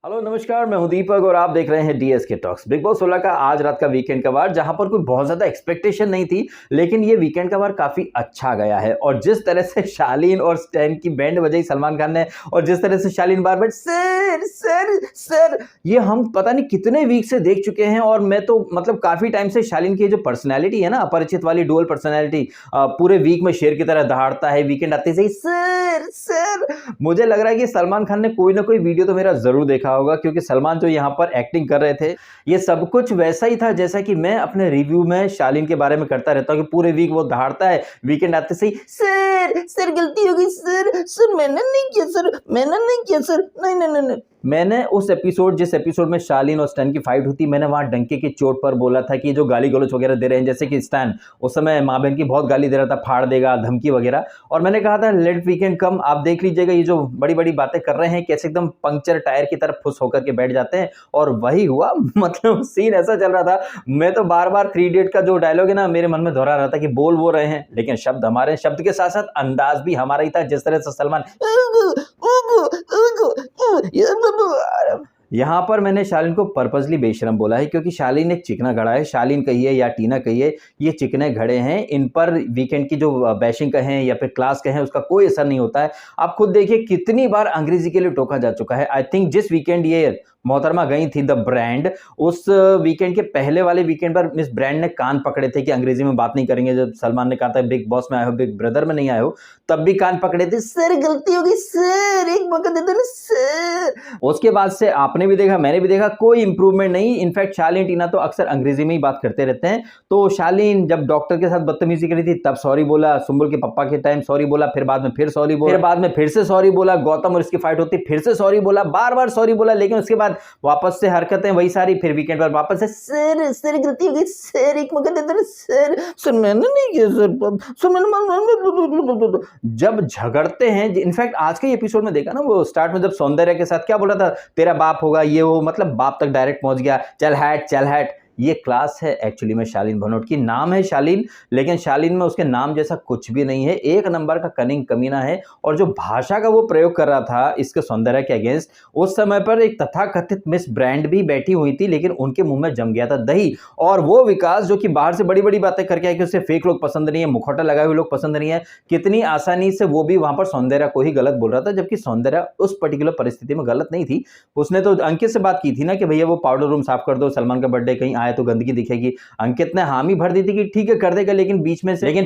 Hello नमस्कार, मैं हूं दीपक और आप देख रहे हैं डीएसके टॉक्स। बिग बॉस 16 का आज रात का वीकेंड का वार, जहां पर कोई बहुत ज्यादा एक्सपेक्टेशन नहीं थी, लेकिन ये वीकेंड का वार काफी अच्छा गया है। और जिस तरह से शालीन और स्टैन की बैंड बजाई सलमान खान ने, और जिस तरह से शालीन बार बार सर सर सर, ये हम पता नहीं कितने वीक से देख चुके हैं। और मैं तो मतलब काफी टाइम से शालीन की जो पर्सनैलिटी है ना, अपरिचित वाली डुअल पर्सनैलिटी, पूरे वीक में शेर की तरह दहाड़ता है, वीकेंड आते से ही सर सर। मुझे लग रहा है कि सलमान खान ने कोई ना कोई वीडियो तो मेरा जरूर देखा होगा, क्योंकि सलमान जो यहाँ पर एक्टिंग कर रहे थे, ये सब कुछ वैसा ही था जैसा कि मैं अपने रिव्यू में शालीन के बारे में करता रहता हूँ कि पूरे वीक वो दहाड़ता है, वीकेंड आते से ही सर सर गलती हो गई सर सर, मैंने नहीं किया सर, मैंने नहीं किया सर, नहीं नहीं नहीं। मैंने उस एपिसोड, जिस एपिसोड में शालीन और स्टैन की फाइट हुई, मैंने वहां डंके की चोट पर बोला था कि जो गाली गलौज वगैरह दे रहे हैं, जैसे कि स्टैन उस समय माँ बहन की बहुत गाली दे रहा था, फाड़ देगा, धमकी वगैरह, और मैंने कहा था लेट वीकेंड कम, आप देख लीजिएगा ये जो बड़ी बड़ी बातें कर रहे हैं कैसे एकदम पंक्चर टायर की तरफ फुस होकर के बैठ जाते हैं। और वही हुआ। मतलब सीन ऐसा चल रहा था, मैं तो बार बार 3 इडियट का जो डायलॉग है ना, मेरे मन में दोहरा रहा था कि बोल वो रहे हैं लेकिन शब्द हमारे, शब्द के साथ साथ अंदाज भी हमारा ही था। जिस तरह से सलमान यहां पर मैंने शालीन को पर्पसली बेशरम बोला है, क्योंकि शालीन एक चिकना घड़ा है। शालीन कहिए या टीना कहिए, ये चिकने घड़े हैं, इन पर वीकेंड की जो बैशिंग कहें या फिर क्लास कहें, उसका कोई असर नहीं होता है। आप खुद देखिए कितनी बार अंग्रेजी के लिए टोका जा चुका है। आई थिंक जिस वीकेंड ये मोहतरमा गई थी द ब्रांड, उस वीकेंड के पहले वाले वीकेंड पर मिस ब्रांड ने कान पकड़े थे कि अंग्रेजी में बात नहीं करेंगे। जब सलमान ने कहा था बिग बॉस में आए हो, बिग ब्रदर में नहीं आए हो, तब भी कान पकड़े थे, सर गलती हो गई सर, एक मौका दे दो ना सर। उसके बाद से आपने भी देखा, मैंने भी देखा, कोई इंप्रूवमेंट नहीं। इनफैक्ट शालीन टीना तो अक्सर अंग्रेजी में ही बात करते रहते हैं। तो शालीन जब डॉक्टर के साथ बदतमीजी करी थी तब सॉरी बोला, सुम्बुल के पप्पा के टाइम सॉरी बोला, फिर बाद में फिर सॉरी बोला, फिर बाद में फिर से सॉरी बोला, गौतम और इसकी फाइट होती फिर से सॉरी बोला, बार बार सॉरी बोला, लेकिन उसके बाद वापस से हरकतें वही सारी। फिर वीकेंड पर वापस से सर सर गलती हो गई सर, एक मौका दे दो सर सर, मैंने नहीं किया सर मैंने। जब झगड़ते हैं, इनफैक्ट आज के एपिसोड में देखा ना, वो स्टार्ट में जब सौंदर्य के साथ क्या बोला था, तेरा बाप होगा ये वो, मतलब बाप तक डायरेक्ट पहुंच गया, चल हट चल हट। ये क्लास है एक्चुअली में शालीन भनोट की। नाम है शालीन, लेकिन शालीन में उसके नाम जैसा कुछ भी नहीं है। एक नंबर का कनिंग कमीना है। और जो भाषा का वो प्रयोग कर रहा था इसके सौंदर्य के अगेंस्ट, उस समय पर एक तथाकथित मिस ब्रांड भी बैठी हुई थी, लेकिन उनके मुंह में जम गया था दही। और वो विकास जो कि बाहर से बड़ी बड़ी बातें करके आए कि उसे फेक लोग पसंद नहीं है, मुखौटा लगाए हुए लोग पसंद नहीं है, कितनी आसानी से वो भी वहां पर सौंदर्य को ही गलत बोल रहा था, जबकि सौंदर्य उस पर्टिकुलर परिस्थिति में गलत नहीं थी। उसने तो अंकित से बात की थी ना कि भैया वो पाउडर रूम साफ कर दो, सलमान का बर्थडे कहीं आए तो गंदगी दिखेगी। अंकित ने हामी भर दी थी कि ठीक है कर देगा, लेकिन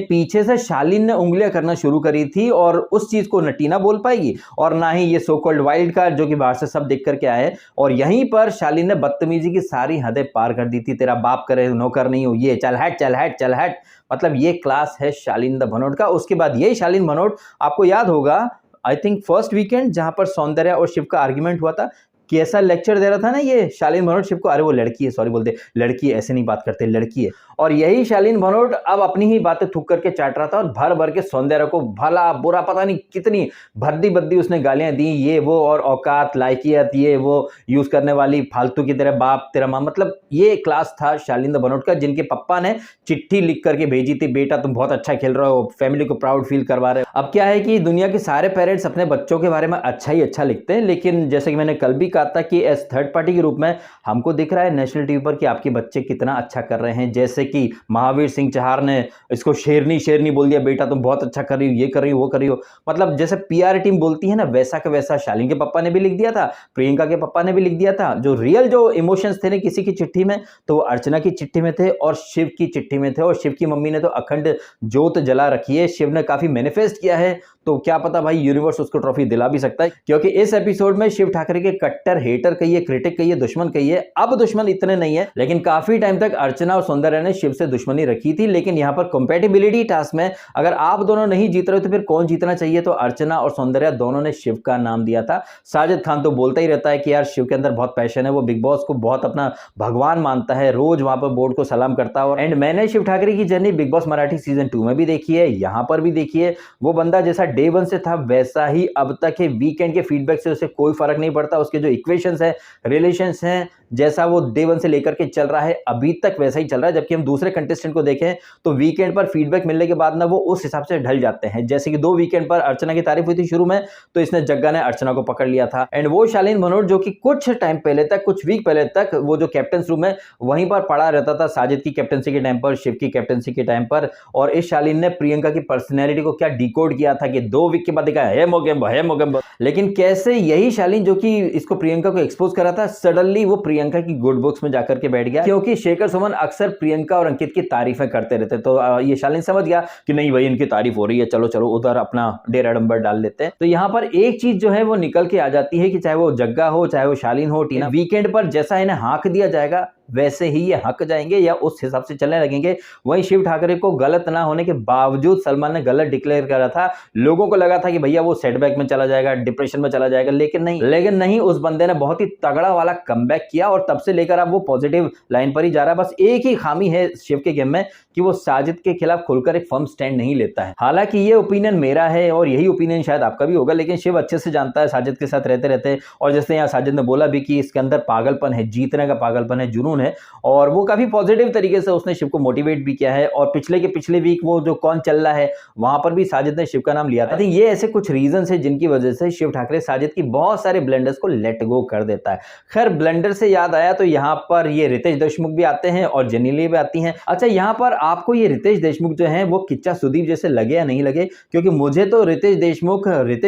पीछे से शालीन ने उंगलियां करना शुरू करी थी। और उस चीज को न टीना बोल पाएगी और ना ही ये सो कॉल्ड वाइल्ड कार्ड जो कि बाहर से सब देख करके आए। और यहीं पर शालीन ने बदतमीजी की सारी हदें पार कर दी थी। तेरा बाप करे नौकर नहीं हो, ये चल हट चल हट चल हट। मतलब ये क्लास है शालीन द भनोट का। उसके बाद यही शालीन भनोट, आपको याद होगा आई थिंक फर्स्ट वीकेंड जहां पर सौंदर्य और शिव का आर्ग्यूमेंट हुआ था, कैसा लेक्चर दे रहा था ना ये शालीन भनोट शिव को, अरे वो लड़की है, सॉरी बोलते, लड़की ऐसे नहीं बात करते, लड़की है। और यही शालीन भनोट अब अपनी ही बातें थूक करके चाट रहा था और भर भर के सौंदर्य को भला बुरा पता नहीं कितनी भद्दी बद्दी उसने गालियां दी, ये वो, और औकात लायकियत ये वो यूज करने वाली फालतू की तरह, बाप तेरा माँ। मतलब ये क्लास था शालीन द भनोट का, जिनके पप्पा ने चिट्ठी लिख करके भेजी थी, बेटा तुम बहुत अच्छा खेल रहे हो, फैमिली को प्राउड फील करवा रहे हो। अब क्या है कि दुनिया के सारे पेरेंट्स अपने बच्चों के बारे में अच्छा ही अच्छा लिखते हैं, लेकिन जैसे कि मैंने कल भी कहा था कि एज थर्ड पार्टी के रूप में हमको दिख रहा है नेशनल टीवी पर कि आपके बच्चे कितना अच्छा कर रहे हैं। जैसे कि महावीर सिंह चहार ने इसको शेरनी शेरनी बोल दिया, बेटा तुम बहुत अच्छा कर रही हो, ये कर रही हो, वो कर रही हो। मतलब जैसे पीआर टीम बोलती है ना, वैसा का वैसा शालीन के पापा ने भी लिख दिया था, प्रियंका के पापा ने भी लिख दिया था। जो रियल जो इमोशंस थे ना किसी की चिट्ठी में, तो वो अर्चना की चिट्ठी में थे और शिव की चिट्ठी में थे। और शिव की मम्मी ने तो अखंड ज्योत जला रखी है, शिव ने काफी मैनिफेस्ट किया है, तो क्या पता भाई यूनिवर्स उसको ट्रॉफी दिला भी सकता है। क्योंकि इस एपिसोड में शिव ठाकरे के कट्टर हेटर कहिए, क्रिटिक कहिए, दुश्मन कहिए, अब दुश्मन इतने नहीं है, लेकिन काफी टाइम तक अर्चना और सौंदर्य ने शिव से दुश्मनी रखी थी। लेकिन यहाँ पर कंपैटिबिलिटी टास्क में अगर आप दोनों नहीं जीत रहे हो तो फिर कौन जीतना चाहिए, तो अर्चना और सौंदर्य दोनों ने शिव का नाम दिया था। साजिद खान तो बोलता ही रहता है कि यार शिव के अंदर बहुत पैशन है, वो बिग बॉस को बहुत अपना भगवान मानता है, रोज वहां पर बोर्ड को सलाम करता है। एंड मैंने शिव ठाकरे की journey big boss Marathi season 2 में भी देखी है, यहां पर भी देखी है। वो बंदा जैसा डे वन से था वैसा ही अब तक है। वीकेंड के फीडबैक से उसे कोई फर्क नहीं पड़ता, उसके जो इक्वेशंस है, रिलेशंस हैं, जैसा वो डे वन से लेकर के चल रहा है अभी तक वैसा ही चल रहा है। जबकि हम दूसरे कंटेस्टेंट को देखें तो वीकेंड पर फीडबैक मिलने के बाद ना वो उस हिसाब से ढल जाते हैं। जैसे कि 2 वीकेंड पर अर्चना की तारीफ हुई थी शुरू में, तो इसने जग्गा ने अर्चना को पकड़ लिया था। एंड वो शालीन मनोट जो कि कुछ टाइम पहले तक, कुछ वीक पहले तक वो जो कैप्टन रूम है वहीं पर पड़ा रहता था, साजिद की कैप्टनसी के टाइम पर, शिव की कैप्टनसी के टाइम पर। और इस शालीन ने प्रियंका की पर्सनैलिटी को क्या डिकोड किया था कि 2 वीक के बाद दिखा है मोगेम्बो। लेकिन कैसे यही शालीन जो कि इसको प्रियंका को एक्सपोज करा था, सडनली वो प्रियंका की गुड बुक्स में जाकर के बैठ गया, क्योंकि शेखर सुमन अक्सर प्रियंका और अंकित की तारीफें करते रहते। तो ये शालीन समझ गया कि नहीं भाई इनकी तारीफ हो रही है, चलो चलो उधर अपना डेरा डंबर डाल लेते हैं। तो यहाँ पर एक चीज जो है वो निकल के आ जाती है कि चाहे वो जग्गा हो, चाहे वो शालीन हो, टीना, वीकेंड पर जैसा इन्हें हाँक दिया जाएगा वैसे ही ये हक जाएंगे या उस हिसाब से चलने लगेंगे। वहीं शिव ठाकरे को गलत ना होने के बावजूद सलमान ने गलत डिक्लेयर करा था। लोगों को लगा था कि भैया वो सेटबैक में चला जाएगा, डिप्रेशन में चला जाएगा, लेकिन नहीं, उस बंदे ने बहुत ही तगड़ा वाला कमबैक किया और तब से लेकर अब वो पॉजिटिव लाइन पर ही जा रहा है। बस एक ही खामी है शिव के गेम में कि वो साजिद के खिलाफ खुलकर एक फर्म स्टैंड नहीं लेता है। हालांकि ये ओपिनियन मेरा है और यही ओपिनियन शायद आपका भी होगा, लेकिन शिव अच्छे से जानता है साजिद के साथ रहते रहते, और जैसे यहाँ साजिद ने बोला भी कि इसके अंदर पागलपन है, जीतने का पागलपन है, जुनून है, और वो काफी पॉजिटिव तरीके से उसने शिव को मोटिवेट भी किया है। और पिछले वीक वो जो कौन चल रहा है वहां पर भी साजिद ने शिव का नाम लिया था। ये ऐसे कुछ रीजन है जिनकी वजह से शिव ठाकरे साजिद की बहुत सारे ब्लेंडर्स को लेट गो कर देता है। खैर ब्लेंडर से याद आया तो यहाँ पर ये रितेश देशमुख भी आते हैं और जेनेलिया भी आती हैं। अच्छा, यहाँ पर आपको ये रितेश देशमुख जो है वो किच्चा सुदीप जैसे लगे या नहीं लगे? क्योंकि मुझे तो रितेश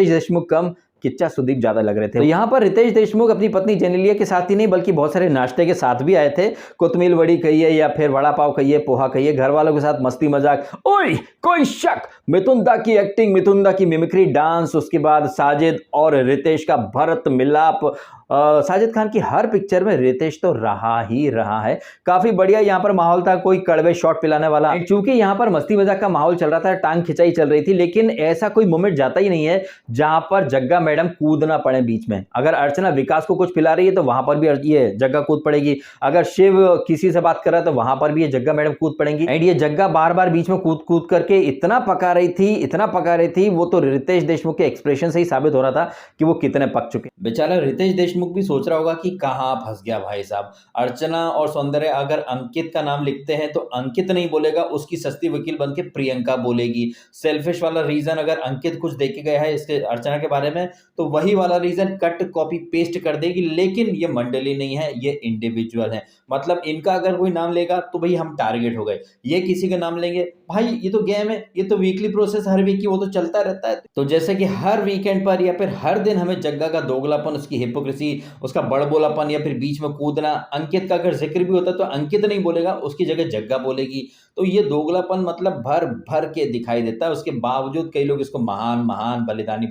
देशमुख कम किच्चा सुदीप ज्यादा लग रहे थे। तो यहाँ पर रितेश देशमुख अपनी पत्नी जेनेलिया के साथ ही नहीं बल्कि बहुत सारे नाश्ते के साथ भी आए थे। कोतमील वड़ी कहिए या फिर वड़ा पाव कहिए, पोहा कहिए, घर वालों के साथ मस्ती मजाक, ओए कोई शक, मिथुन दा की एक्टिंग, मिथुन दा की मिमिक्री, डांस, उसके बाद साजिद और रितेश का भरत मिलाप। साजिद खान की हर पिक्चर में रितेश तो रहा ही रहा है। काफी बढ़िया यहाँ पर माहौल था, कोई कड़वे शॉट पिलाने वाला। चूंकि यहाँ पर मस्ती मजाक का माहौल चल रहा था, टांग खिंचाई चल रही थी, लेकिन ऐसा कोई मोमेंट जाता ही नहीं है जहां पर जग्गा मैडम कूदना पड़े बीच में। अगर अर्चना विकास को कुछ पिला रही है तो वहां पर भी ये जग्गा कूद पड़ेगी। अगर शिव किसी से बात कर रहा है तो वहां पर भी ये जग्गा मैडम कूद पड़ेंगी। एंड ये जग्गा बार बार बीच में कूद करके इतना पका रही थी, वो तो रितेश देशमुख के एक्सप्रेशन से ही साबित हो रहा था कि वो कितने पक चुके। बेचारा रितेश देशमुख भी सोच रहा होगा कि कहां फंस गया भाई साहब। अर्चना और सौंदर्य अगर अंकित का नाम लिखते हैं तो अंकित नहीं बोलेगा, उसकी सस्ती वकील बन के प्रियंका बोलेगी। सेल्फिश वाला रीजन अगर अंकित कुछ देख के गया है इसके अर्चना के बारे में तो वही वाला रीजन कट कॉपी पेस्ट कर देगी। लेकिन ये मंडली नहीं है, ये इंडिविजुअल है। मतलब इनका अगर कोई नाम लेगा तो भाई हम टारगेट हो गए, ये किसी का नाम लेंगे, भाई ये तो गेम है, ये तो वीकली प्रोसेस हर वीक की वो तो चलता रहता है। तो जैसे कि हर वीकेंड पर या फिर हर दिन हमें जग्गा का दोगलापन, उसकी हिपोक्रेसी, उसका बड़बोलापन या फिर बीच में कूदना, अंकित का अगर जिक्र भी होता तो अंकित नहीं बोलेगा, उसकी जगह जग्गा बोलेगी। तो ये दोगलापन मतलब भर भर के दिखाई देता है। उसके बावजूद कई लोग इसको महान बलिदानी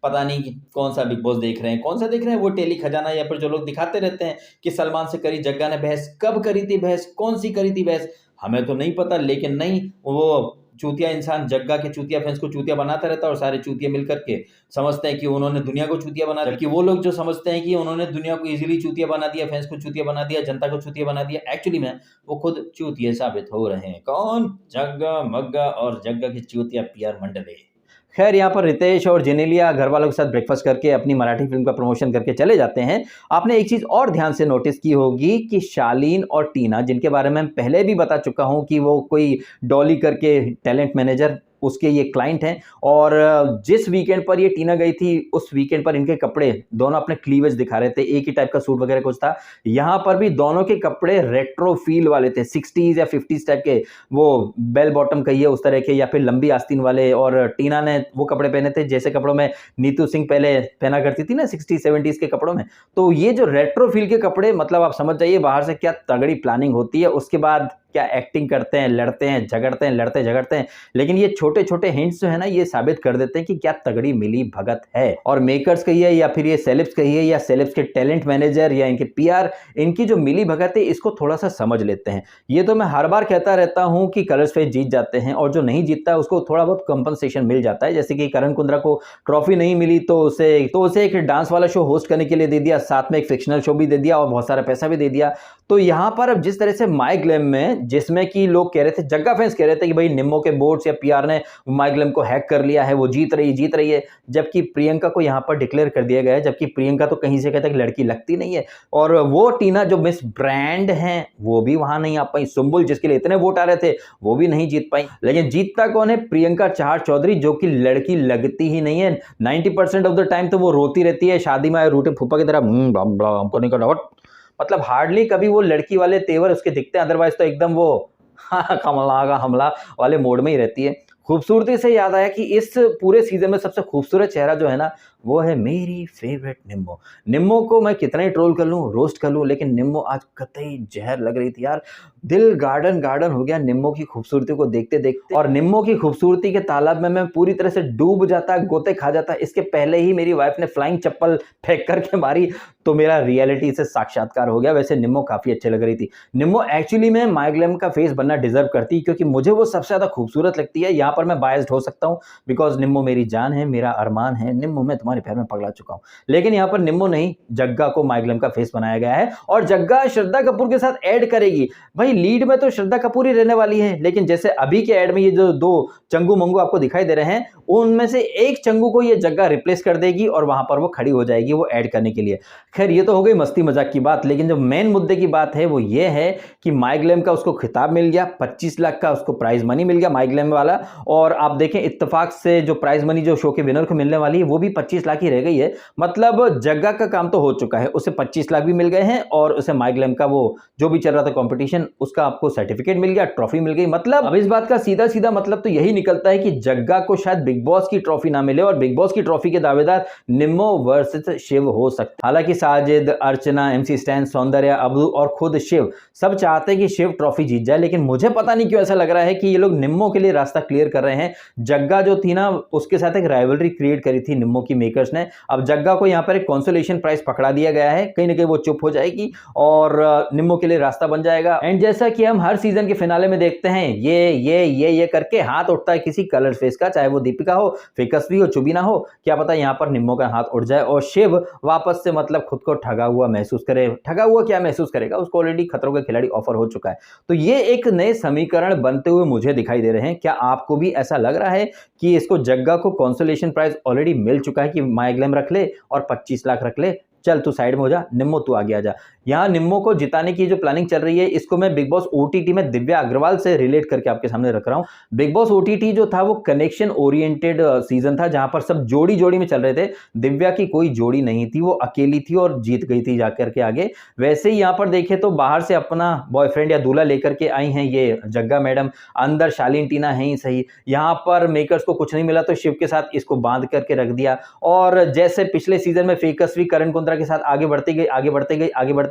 पता नहीं कि कौन सा बिग बॉस देख रहे हैं, कौन सा देख रहे हैं, वो टेली खजाना या फिर जो लोग दिखाते रहते हैं कि सलमान से करी जग्गा ने बहस, कब करी थी बहस, कौन सी करी थी बहस, हमें तो नहीं पता। लेकिन नहीं, वो चूतिया इंसान जग्गा के चूतिया फैंस को चूतिया बनाता रहता है और सारे चूतिया मिलकर के समझते हैं कि उन्होंने दुनिया को चूतिया बना दिया। जबकि वो लोग जो समझते हैं कि उन्होंने दुनिया को इजीली चूतिया बना दिया, फैंस को चूतिया बना दिया, जनता को चूतिया बना दिया, एक्चुअली में वो खुद चूतिया साबित हो रहे हैं। कौन? जग्गा मग्गा और जग्गा की चूतिया पीआर मंडली। खैर यहाँ पर रितेश और जेनेलिया घर वालों के साथ ब्रेकफास्ट करके अपनी मराठी फिल्म का प्रमोशन करके चले जाते हैं। आपने एक चीज़ और ध्यान से नोटिस की होगी कि शालीन और टीना, जिनके बारे में पहले भी बता चुका हूँ कि वो कोई डॉली करके टैलेंट मैनेजर, उसके ये क्लाइंट हैं। और जिस वीकेंड पर ये टीना गई थी उस वीकेंड पर इनके कपड़े दोनों अपने क्लीवेज दिखा रहे थे, एक ही टाइप का सूट वगैरह कुछ था। यहाँ पर भी दोनों के कपड़े रेट्रो फील वाले थे, 60s या 50s टाइप के, वो बेल बॉटम कहिए उस तरह के, या फिर लंबी आस्तीन वाले। और टीना ने वो कपड़े पहने थे जैसे कपड़ों में नीतू सिंह पहले पहना करती थी ना 60s 70s के कपड़ों में। तो ये जो रेट्रो फील के कपड़े, मतलब आप समझ जाइए बाहर से क्या तगड़ी प्लानिंग होती है। उसके बाद क्या एक्टिंग करते हैं, लड़ते हैं झगड़ते हैं, लड़ते झगड़ते हैं। लेकिन ये छोटे छोटे हिंट्स जो है ना, ये साबित कर देते हैं कि क्या तगड़ी मिली भगत है। और मेकर्स कहिए या फिर ये सेलेब्स कहिए या सेलेब्स के टैलेंट मैनेजर या इनके पीआर, इनकी जो मिली भगत है इसको थोड़ा सा समझ लेते हैं। ये तो मैं हर बार कहता रहता हूं कि कलर्स फेस्ट जीत जाते हैं और जो नहीं जीतता है उसको थोड़ा बहुत कंपनसेशन मिल जाता है। जैसे कि करण कुंद्रा को ट्रॉफी नहीं मिली तो उसे एक डांस वाला शो होस्ट करने के लिए दे दिया, साथ में एक फिक्शनल शो भी दे दिया और बहुत सारा पैसा भी दे दिया। तो यहां पर अब जिस तरह से माय ग्लैम में जिसमें कि लोग कह रहे थे, जग्गा फैंस कह रहे थे कि भाई निम्मो के बोर्ड्स या पीआर ने माइग्लैम को हैक कर लिया है, वो जीत रही है, जबकि प्रियंका को यहाँ पर डिक्लेयर कर दिया गया है, जबकि प्रियंका तो कहीं से कहता है कि लड़की लगती नहीं है। और वो टीना जो मिस ब्रांड हैं वो भी वहां नहीं आ पाई, सुम्बुल जिसके लिए इतने वोट आ रहे थे वो भी नहीं जीत पाई। लेकिन जीतता कौन है? प्रियंका चहार चौधरी, जो कि लड़की लगती ही नहीं है। 90% ऑफ द टाइम तो वो रोती रहती है, शादी में रूठे फूफा की तरह हमको नहीं करना, मतलब हार्डली कभी वो लड़की वाले तेवर उसके दिखते हैं, अदरवाइज तो एकदम वो कमला का हमला वाले मोड में ही रहती है। खूबसूरती से याद आया कि इस पूरे सीजन में सबसे खूबसूरत चेहरा जो है ना वो है मेरी फेवरेट निम्मो। निम्मो को मैं कितना ही ट्रोल कर लूं, रोस्ट कर लूं, लेकिन निम्मो आज कतई जहर लग रही थी यार। दिल गार्डन गार्डन हो गया निम्मो की खूबसूरती को देखते देखते, और निम्मो की खूबसूरती के तालाब में मैं पूरी तरह से डूब जाता, गोते खा जाता। इसके पहले ही मेरी वाइफ ने फ्लाइंग चप्पल फेंक करके मारी तो मेरा रियलिटी से साक्षात्कार हो गया। वैसे निम्मो काफी अच्छे लग रही थी। निम्मो एक्चुअली में माइग्लैम का फेस बनना डिजर्व करती, क्योंकि मुझे वो सबसे ज्यादा खूबसूरत लगती है। यहाँ पर मैं बायस्ड हो सकता हूँ बिकॉज निम्मो मेरी जान है, मेरा अरमान है। निम्मो मैं तुम्हारे प्यार में पगला चुका हूं। लेकिन यहाँ पर निम्मो नहीं, जग्गा को माइग्लैम का फेस बनाया गया है, और जग्गा श्रद्धा कपूर के साथ ऐड करेगी। भाई लीड में तो श्रद्धा कपूर ही रहने वाली है, लेकिन जैसे अभी के ऐड में ये जो दो चंगू मंगू आपको दिखाई दे रहे हैं, उनमें से एक चंगू को ये जग्गा रिप्लेस कर देगी और वहां पर वो खड़ी हो जाएगी वो ऐड करने के लिए। खैर ये तो हो गई मस्ती मजाक की बात, लेकिन जो मेन मुद्दे की बात है वो ये है कि माइग्लैम का उसको खिताब मिल गया, 25 लाख का उसको प्राइज मनी मिल गया माइग्लैम वाला। और आप देखें इत्तेफाक से जो प्राइज मनी जो शो के विनर को मिलने वाली है वो भी 25 लाख ही रह गई है। मतलब जग्गा का काम तो हो चुका है, उसे 25 लाख भी मिल गए हैं, और उसे माइग्लैम का वो जो भी चल रहा था कंपटीशन उसका आपको सर्टिफिकेट मिल गया, ट्रॉफी मिल गई। मतलब अब इस बात का सीधा सीधा मतलब तो यही निकलता है कि जग्गा को शायद बिग बॉस की ट्रॉफी ना मिले, और बिग बॉस की ट्रॉफी के दावेदार निम्मो वर्सेस शिव हो सकता। हालांकि साजिद, अर्चना, एमसी स्टैन, सौंदर्या, अब्दू और खुद शिव सब चाहते हैं कि शिव ट्रॉफी जीत जाए, लेकिन मुझे पता नहीं क्यों ऐसा लग रहा है कि ये लोग निम्मो के लिए रास्ता क्लियर कर रहे हैं। जग्गा जो थी ना उसके साथ एक राइवलरी क्रिएट करी थी निम्मो की मेकर्स ने। अब जग्गा को यहाँ पर एक कंसोलेशन प्राइज पकड़ा दिया गया है, कहीं ना कहीं वो चुप हो जाएगी और निम्मो के लिए रास्ता बन जाएगा। एंड जैसा कि हम हर सीजन के फिनाले में देखते हैं, ये करके हाथ उठता है किसी कलर फेस का, चाहे वो दीपिका हो, फेकसवी हो, चुबीना हो, क्या पता यहाँ पर निम्मो का हाथ उठ जाए और शिव वापस से मतलब खुद को ठगा हुआ महसूस करे। ठगा हुआ क्या महसूस करेगा, उसको ऑलरेडी खतरों का खिलाड़ी ऑफर हो चुका है। तो ये एक नए समीकरण बनते हुए मुझे दिखाई दे रहे हैं। क्या आपको भी ऐसा लग रहा है कि इसको जग्गा को कंसोलेशन प्राइज ऑलरेडी मिल चुका है कि माइग्लैम रख ले और 25 लाख रख ले, चल तू साइड में हो जा, निम्मो तू आगे आ जा। यहाँ निम्मो को जिताने की जो प्लानिंग चल रही है इसको मैं बिग बॉस ओटीटी में दिव्या अग्रवाल से रिलेट करके आपके सामने रख रहा हूँ। बिग बॉस ओटीटी जो था वो कनेक्शन ओरिएंटेड सीजन था, जहां पर सब जोड़ी जोड़ी में चल रहे थे। दिव्या की कोई जोड़ी नहीं थी, वो अकेली थी और जीत गई थी जाकर के आगे। वैसे ही यहाँ पर देखे तो बाहर से अपना बॉयफ्रेंड या दूल्हा लेकर के आई हैं ये जग्गा मैडम, अंदर शालीन टीना है ही सही। यहाँ पर मेकर्स को कुछ नहीं मिला तो शिव के साथ इसको बांध करके रख दिया, और जैसे पिछले सीजन में फेकसवी करण कुंद्रा के साथ आगे बढ़ती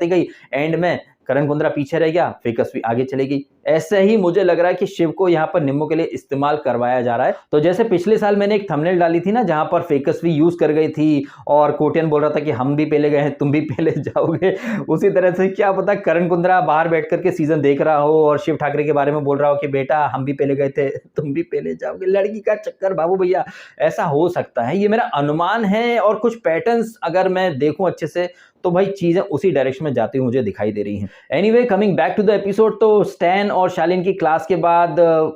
गई, एंड में करण कुंद्रा पीछे रह गया, फेकसवी आगे चली गई। ऐसे ही मुझे लग रहा है कि शिव को यहाँ पर निम्मो के लिए इस्तेमाल करवाया जा रहा है। तो जैसे पिछले साल मैंने एक थंबनेल डाली थी ना जहां पर फेकसवी यूज कर गई थी और कोटियन बोल रहा था कि हम भी पहले गए हैं तुम भी पहले जाओगे, उसी तरह से क्या पता करण कुंद्रा बाहर बैठ करके सीजन देख रहा हो और शिव ठाकरे के बारे में बोल रहा हो कि बेटा हम भी पहले गए थे तुम भी पहले जाओगे। लड़की का चक्कर बाबू भैया, ऐसा हो सकता है, ये मेरा अनुमान है। और कुछ पैटर्न्स अगर मैं देखूं अच्छे से तो भाई चीजें उसी डायरेक्शन में जाती हुई मुझे दिखाई दे रही हैं। Anyway coming back to the episode, तो स्टैन और शालीन की क्लास के बाद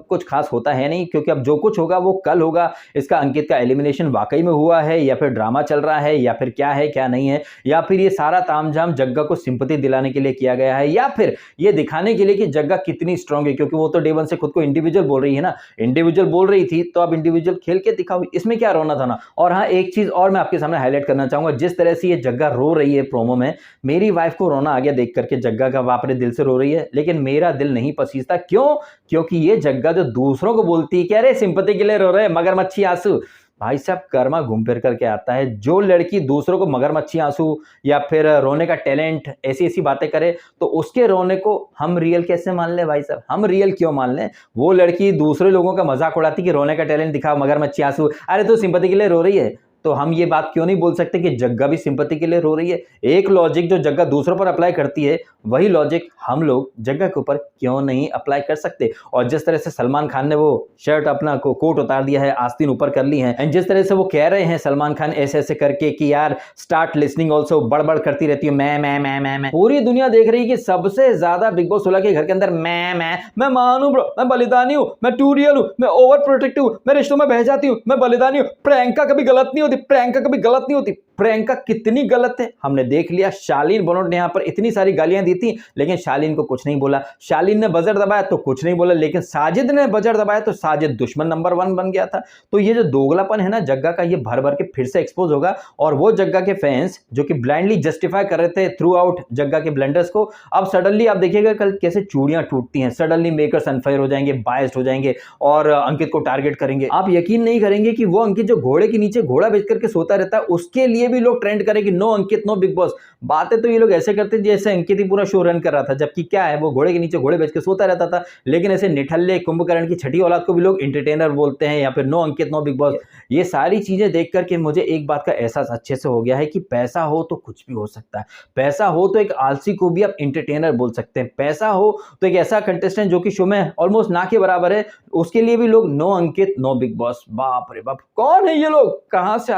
कुछ खास होता है नहीं, क्योंकि अब जो कुछ होगा वो कल होगा। इसका अंकित का एलिमिनेशन वाकई में हुआ है या फिर ड्रामा चल रहा है या फिर क्या है क्या नहीं है, या फिर ये सारा तामझाम जग्गा को सिंपैथी दिलाने के लिए किया गया है, या फिर ये दिखाने के लिए कि जग्गा कितनी स्ट्रांग है, क्योंकि वो तो डे वन से खुद को इंडिविजुअल बोल रही है ना। इंडिविजुअल बोल रही थी तो अब इंडिविजुअल खेल के दिखाओ, इसमें क्या रोना था ना। और हाँ एक चीज और मैं आपके सामने हाईलाइट करना चाहूंगा, जिस तरह से ये जग्गा रो रही है प्रोमो में, मेरी वाइफ को रोना आ गया देख करके। जग्गा का बाप रे दिल से रो रही है, लेकिन मेरा दिल नहीं पसीजता। क्यों? क्योंकि ये जग्गा जो दूसरों को बोलती है कि अरे सिंपैथी के लिए रो रहे मगरमच्छी आंसू, भाई साहब कर्मा घूम फिर करके आता है। जो लड़की दूसरों को मगरमच्छी आंसू या फिर रोने का टैलेंट ऐसी ऐसी बातें करे तो उसके रोने को हम रियल कैसे मान ले भाई साहब? हम रियल क्यों मान लें? वो लड़की दूसरे लोगों का मजाक उड़ाती कि रोने का टैलेंट दिखा, मगरमच्छी आंसू, अरे तू सिंपैथी के लिए रो रही है, तो हम ये बात क्यों नहीं बोल सकते कि जग्गा भी सिंपैथी के लिए रो रही है? एक लॉजिक जो जग्गा दूसरों पर अप्लाई करती है, वही लॉजिक हम लोग जग्गा के ऊपर क्यों नहीं अप्लाई कर सकते? और जिस तरह से सलमान खान ने वो शर्ट अपना कोट उतार दिया है, आस्तीन ऊपर कर ली है, एंड जिस तरह से वो कह रहे हैं सलमान खान ऐसे-ऐसे करके कि यार स्टार्ट लिसनिंग आल्सो, बड़-बड़ करती रहती है, मैं। पूरी दुनिया देख रही है कि सबसे ज्यादा बिग बॉस 16 के घर के अंदर मैं मानू ब्रो, मैं बलिदानी हूं, मैं टूरियल हूं, मैं ओवर प्रोटेक्टिव हूं, मैं रिश्तों में बह जाती हूं, मैं बलिदानी हूं। प्रियंका कभी गलत नहीं होती, प्रियंका कभी गलत नहीं होती। प्रियंका कितनी गलत है हमने देख लिया। शालीन बनोट ने यहां पर इतनी सारी गालियां दी थी, लेकिन शालीन को कुछ नहीं बोला। शालीन ने बजर दबाया तो कुछ नहीं बोला, लेकिन साजिद ने बजर दबाया तो साजिद दुश्मन नंबर 1 बन गया था। तो ये जो दोगलापन है ना जग्गा का, ये भर भर के फिर से एक्सपोज होगा। और वो जग्गा के फैंस जो कि ब्लाइंडली जस्टिफाई कर रहे थे थ्रू आउट जग्गा के ब्लंडर्स को, अब सडनली आप देखिएगा कल कैसे चूड़ियां टूटती हैं। सडनली मेकर्स अनफेयर हो जाएंगे, बायस्ड हो जाएंगे और अंकित को टारगेट करेंगे। आप यकीन नहीं करेंगे कि वो अंकित जो घोड़े के नीचे घोड़ा बेच करके सोता रहता है, उसके लिए भी लोग ट्रेंड करेंगे नो अंकित नो बिग बॉस। बातें तो ये लोग ऐसे करते जैसे अंकित ही पूरा शो रन कर रहा था, जबकि क्या है वो घोड़े के नीचे घोड़े बेच के सोता रहता था। लेकिन ऐसे निठल्ले कुंभकर्ण की छठी औलाद को भी लोग एंटरटेनर बोलते हैं या फिर नो अंकित नो बिग बॉस। ये सारी चीजें देख करके मुझे एक बात का एहसास अच्छे से हो गया है कि पैसा हो तो कुछ भी हो सकता है। पैसा हो तो एक आलसी को भी आप एंटरटेनर बोल सकते हैं। पैसा हो तो एक ऐसा कंटेस्टेंट जो कि शो में ऑलमोस्ट ना के बराबर है, उसके लिए भी लोग नो अंकित नो बिग बॉस। बाप रे बाप, कौन है ये लोग, कहां से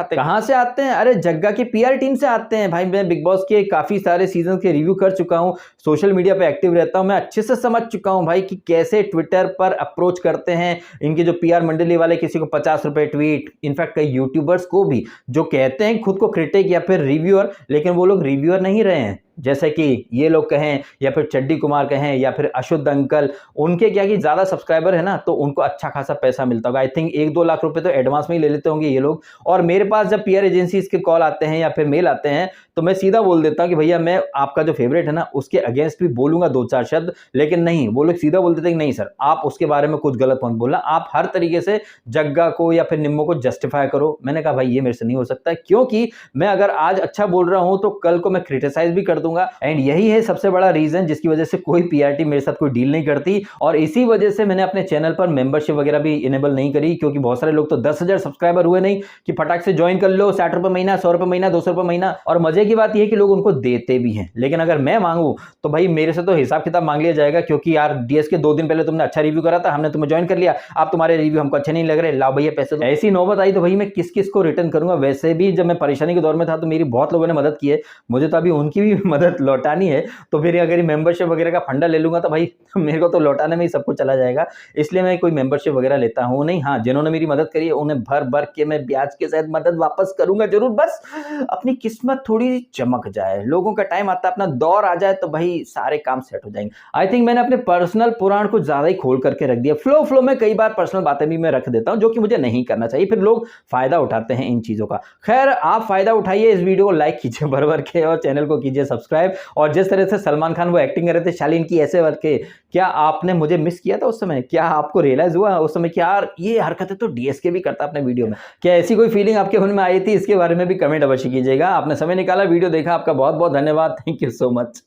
आते हैं? अरे जग्गा की पीआर टीम से आते हैं भाई। मैं बिग बॉस के काफी सारे सीजन के रिव्यू कर चुका हूं, सोशल मीडिया पे एक्टिव रहता हूं, मैं अच्छे से समझ चुका हूं भाई कि कैसे ट्विटर पर अप्रोच करते हैं इनके जो पीआर मंडली वाले। किसी को 50 रुपए ट्वीट, इनफैक्ट कई यूट्यूबर्स को भी जो कहते हैं खुद को क्रिटिक या फिर रिव्यूअर, लेकिन वो लोग रिव्यूअर नहीं रहे हैं। जैसे कि ये लोग कहें या फिर चड्डी कुमार कहें या फिर अशुद्ध अंकल, उनके क्या कि ज्यादा सब्सक्राइबर है ना, तो उनको अच्छा खासा पैसा मिलता होगा। आई थिंक 1-2 लाख रुपए तो एडवांस में ही ले लेते होंगे ये लोग। और मेरे पास जब पीआर एजेंसीज के कॉल आते हैं या फिर मेल आते हैं, तो मैं सीधा बोल देता हूं कि भैया मैं आपका जो फेवरेट है ना उसके अगेंस्ट भी बोलूंगा 2-4 शब्द, लेकिन नहीं, वो लोग सीधा बोल देते हैं कि नहीं सर आप उसके बारे में कुछ गलत मत बोलना, आप हर तरीके से जग्गा को या फिर निम्मो को जस्टिफाई करो। मैंने कहा भाई ये मेरे से नहीं हो सकता, क्योंकि मैं अगर आज अच्छा बोल रहा हूं तो कल को मैं क्रिटिसाइज भी कर दूंगा। एंड यही है सबसे बड़ा रीजन जिसकी वजह से कोई पीआरटी मेरे साथ कोई डील नहीं करती। और इसी वजह से मैंने अपने चैनल पर मेंबरशिप वगैरह भी इनेबल नहीं करी, क्योंकि बहुत सारे लोग तो 10,000 सब्सक्राइबर हुए नहीं कि फटाक से ज्वाइन कर लो, 60 रुपए महीना, 100 रुपए महीना, 200 रुपए महीना। और मजे की बात यह है कि लोग उनको देते भी हैं, लेकिन अगर मैं मांगू तो भाई मेरे से तो हिसाब किताब मांग लिया जाएगा, क्योंकि यार डीएस के 2 दिन पहले तुमने अच्छा रिव्यू करा था, हमने तुम्हें ज्वाइन कर लिया, आप तुम्हारे रिव्यू हमको अच्छे नहीं लग रहे, लाओ भैया पैसे। ऐसी नौबत आई तो भाई मैं किस किस को रिटर्न करूंगा। वैसे भी जब मैं परेशानी के दौर में था तो मेरी बहुत लोगों ने मदद की है, मुझे तो अभी उनकी भी मदद लौटानी है। तो फिर अगर मेंबरशिप वगैरह का फंडा ले लूंगा तो भाई मेरे को तो लौटाने में ही सब कुछ चला जाएगा, इसलिए मैं कोई मेंबरशिप वगैरह लेता हूं नहीं। हाँ, जिन्होंने मेरी मदद करी है उन्हें भर भर के मैं ब्याज के साथ मदद वापस करूंगा जरूर। बस अपनी किस्मत थोड़ी चमक जाए, लोगों का टाइम आता है, अपना दौर आ जाए तो भाई सारे काम सेट हो जाएंगे। आई थिंक मैंने अपने पर्सनल पुराण को ज्यादा ही खोल करके रख दिया। फ्लो में कई बार पर्सनल बातें भी मैं रख देता हूं जो कि मुझे नहीं करना चाहिए, फिर लोग फायदा उठाते हैं इन चीजों का। खैर आप फायदा उठाइए, इस वीडियो को लाइक कीजिए भर भर के और चैनल को कीजिए सब्सक्राइब। और जिस तरह से सलमान खान वो एक्टिंग कर रहे थे शालीन की ऐसे करके, क्या आपने मुझे मिस किया था उस समय? क्या आपको रियलाइज हुआ उस समय कि यार ये हरकतें तो डीएसके भी करता अपने वीडियो में? क्या ऐसी कोई फीलिंग आपके मन में आई थी? इसके बारे में भी कमेंट अवश्य कीजिएगा। आपने समय निकाला, वीडियो देखा, आपका बहुत बहुत धन्यवाद। Thank you so much.